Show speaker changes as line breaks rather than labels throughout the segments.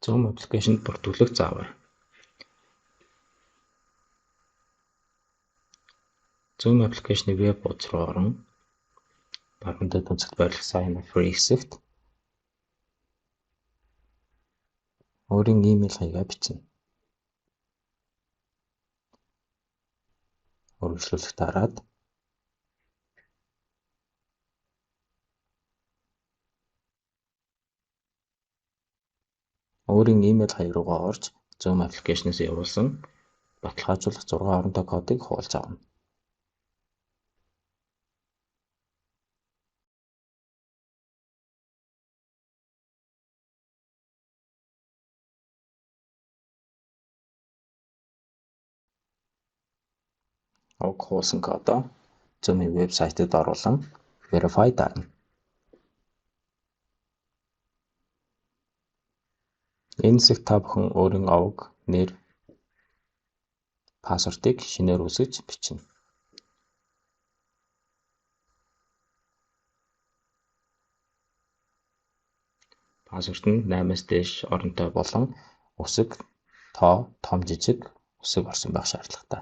Zoom аппликейшнд бүртгүүлэг заавар. Zoom аппликейшны веб хуудас руу орон багтаа тэнцэгт байрлах Sign up free хэсэгт өөрийн имэйл хаягаа бичнэ. Үргэлжлүүлэх дараад өөрийн имэйл хаяг руугаа орж Zoom аппликейшнээс явуулсан баталгаажуулах 6 оронтой кодыг хуулж авна. Уг хуулсан кодоо Zoom-ийн вебсайтад оруулан verify дарна. Энэ хэсэгт та бүхэн өөрийн овог, нэр, пассвортыг шинээр үсгэж бичнэ. Пассворт нь 8-аас дээш оронтой болон үсэг, тоо, том жижиг үсэг орсон байх шаардлагатай.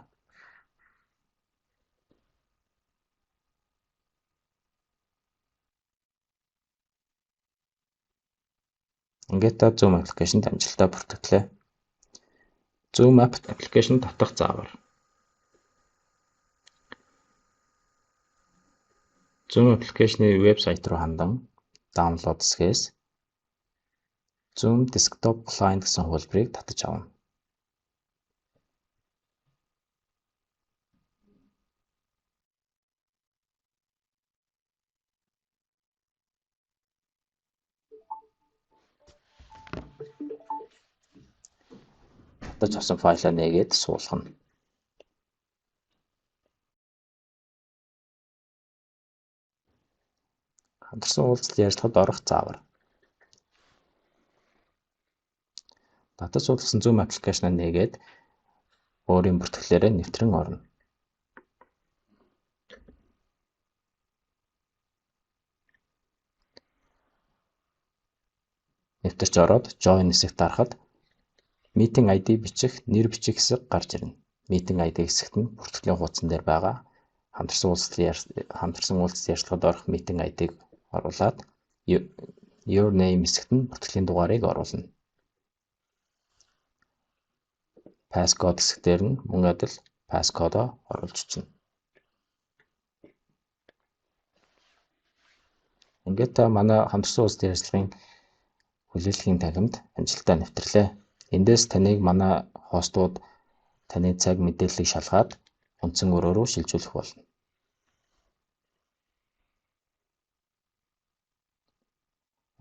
Ингээд та Zoom аппликейшнд амжилттай бүртгэлээ. Zoom аппликейшн татах заавар. Zoom аппликейшны вебсайт руу хандан download хэсгээс Zoom Desktop Client гэсэн хөлбөрийг татаж авна. Татаж авсан файлаа нээгээд суулгана. Хамтарсан уулзалт ярилцлагад орох заавар. Татаж суулгасан Zoom аппликейшнаа нээгээд өөрийн бүртгэлээрээ нэвтрэн орно. Нэвтэрч ороод Join хэсэгт дарахад Meeting ID бичих, нэр бичих хэсэг гарч ирнэ. Meeting ID хэсэгт нь бүртгэлийн хуудсан дээр байгаа хамтарсан уулзалт ярилцлагад орох Meeting ID-г оруулаад Your Name хэсэгт нь бүртгэлийн дугаарыг оруулна. Passcode хэсгээр нь мөн адил passcode-оо оруулж чинь. Ингээд та манай хамтарсан уулзалт ярилцлагын хүлээлгийн танхимд амжилттай нэвтрлээ. Эндээс таныг манай хостууд таны цаг мэдээллийг шалгаад үндсэн өрөө рүү шилжүүлэх болно.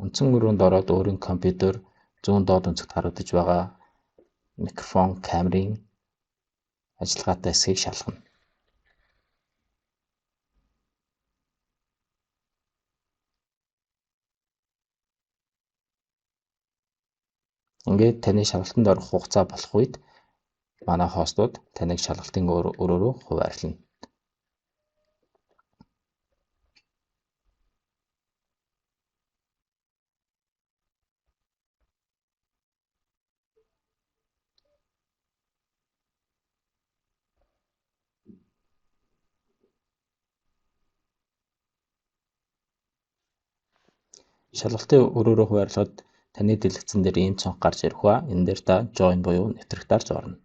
Үндсэн өрөөнд ороод өөрийн компьютер, зүүн доод өнцөгт харагдаж байгаа микрофон, камерын ажиллагаатай хэсгийг шалгана. Ингээд таны шалгалтанд орох хугацаа болох үед манай хостууд таныг шалгалтын өрөө рүү хуваарлана. Шалгалтын өрөө рүү хуваарлахад таны дэлгэцэн дээр ийм цонх гарч ирэх ба энэ дээр та join буюу нэвтрэх дарж орно.